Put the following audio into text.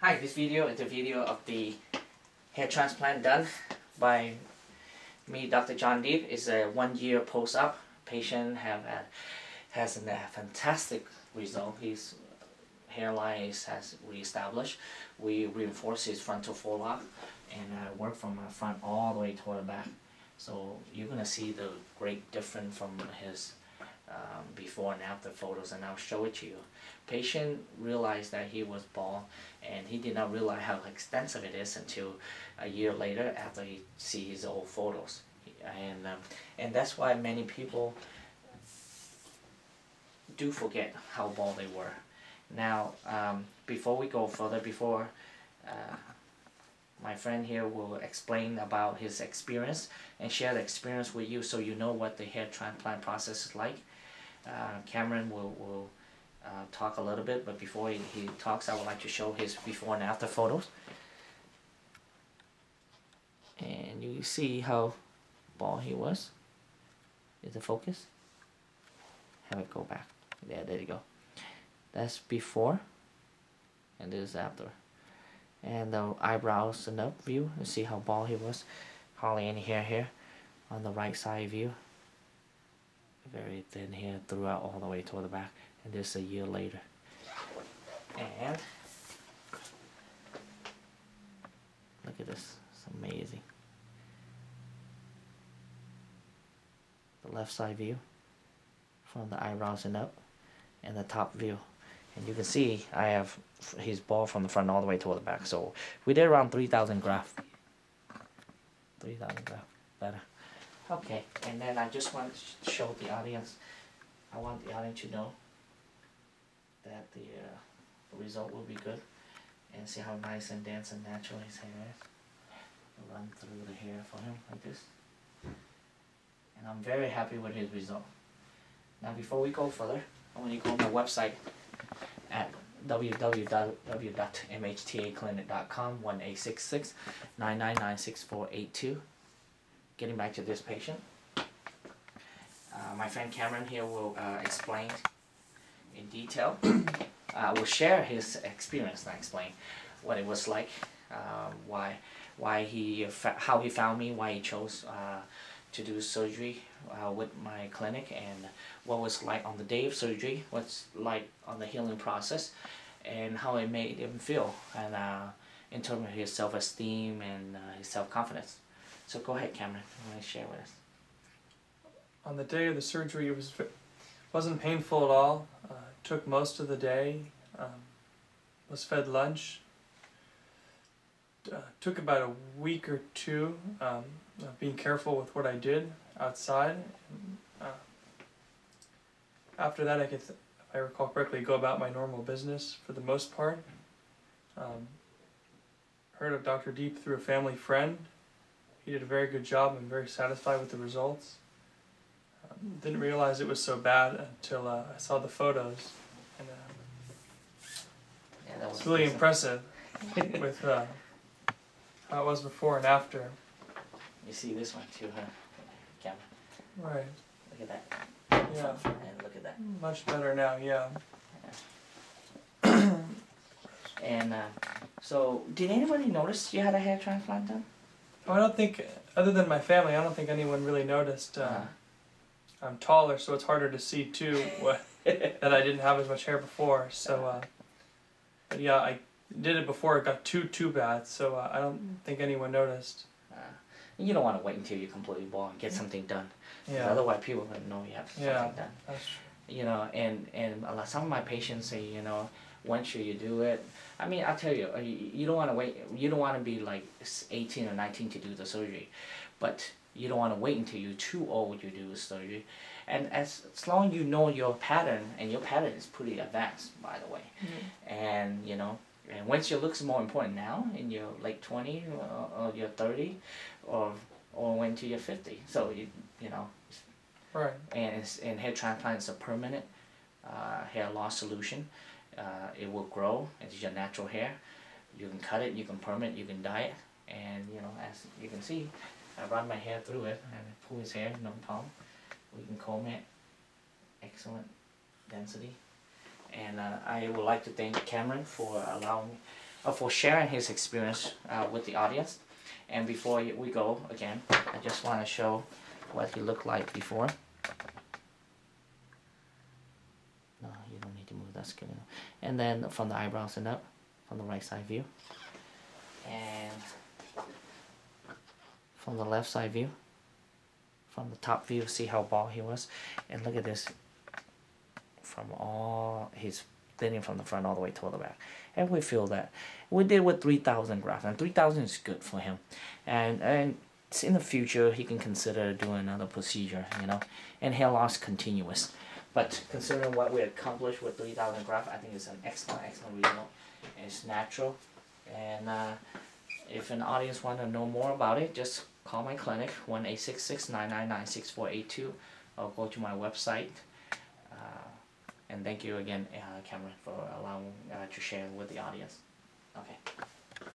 Hi, this video is a video of the hair transplant done by me, Dr. John Deep. It's a 1 year post-op. Patient has a fantastic result. His hairline has reestablished. We reinforce his frontal forelock and work from the front all the way toward the back. So you're gonna see the great difference from his before and after photos, and I'll show it to you. Patient realized that he was bald, and he did not realize how extensive it is until a year later after he see his old photos. And that's why many people do forget how bald they were. Now, before we go further, my friend here will explain about his experience and share the experience with you, so you know what the hair transplant process is like. Cameron will talk a little bit, but before he talks, I would like to show his before and after photos. And you see how bald he was. Is it focus? Have it go back. There you go. That's before, and this is after. And the eyebrows and up view, you see how bald he was. Hardly any hair here. On the right side view, very thin hair throughout all the way toward the back. And this a year later. And look at this, it's amazing. The left side view from the eyebrows and up, and the top view. And you can see I have his bald from the front all the way toward the back. So we did around 3,000 grafts. 3,000 grafts, better. Okay, and then I just want to show the audience. I want the audience to know that the result will be good, and see how nice and dense and natural his hair is. I'll run through the hair for him like this, and I'm very happy with his result. Now, before we go further, I want you to go on my website at www.mhtaclinic.com 1-866-999-6482. Getting back to this patient, my friend Cameron here will explain in detail. Will share his experience and explain what it was like, how he found me, why he chose to do surgery with my clinic, and what was like on the day of surgery, what's like on the healing process, and how it made him feel, and in terms of his self-esteem and his self-confidence. So go ahead, Cameron, you want to share with us? On the day of the surgery, it wasn't painful at all. Took most of the day. Was fed lunch. Took about a week or two of being careful with what I did outside. After that, I could, if I recall correctly, go about my normal business for the most part. Heard of Dr. Deep through a family friend. He did a very good job. I'm very satisfied with the results. Didn't realize it was so bad until I saw the photos. And, yeah, that was it's really impressive with how it was before and after. You see this one too, huh, Cameron? Right. Look at that. Yeah. And look at that. Much better now, yeah. And so, did anybody notice you had a hair transplant done? Oh, I don't think, other than my family, I don't think anyone really noticed. I'm taller, so it's harder to see too that I didn't have as much hair before. So, but yeah, I did it before it got too bad. So I don't think anyone noticed. You don't want to wait until you're completely bald and get something done. Yeah. Otherwise, people would know you have something done. That's true. You know, and some of my patients say, you know, when should you do it? I mean, I'll tell you, you don't want to wait. You don't want to be like 18 or 19 to do the surgery, but you don't want to wait until you're too old to do the surgery. And as long as you know your pattern, and your pattern is pretty advanced, by the way, and you know, and once your looks more important now in your late 20 or your 30, or when to your 50. So you know, right. And hair transplant is a permanent hair loss solution. It will grow. It's your natural hair. You can cut it, you can perm it, you can dye it, and you know, as you can see, I run my hair through it and I pull his hair, no problem. We can comb it. Excellent density. And I would like to thank Cameron for allowing for sharing his experience with the audience. And before we go again, I just want to show what he looked like before. No, you don't need to move that skin. And then from the eyebrows and up, from the right side view. And from the left side view. From the top view, see how bald he was. And look at this. From all his thinning from the front all the way to the back. And we feel that. We did with 3,000 grafts, and 3,000 is good for him. And in the future, he can consider doing another procedure, you know. And hair loss continuous. But considering what we accomplished with 3,000 grafts, I think it's an excellent result. It's natural. And if an audience want to know more about it, just call my clinic, 1-866-999-6482, or go to my website. And thank you again, Cameron, for allowing to share with the audience.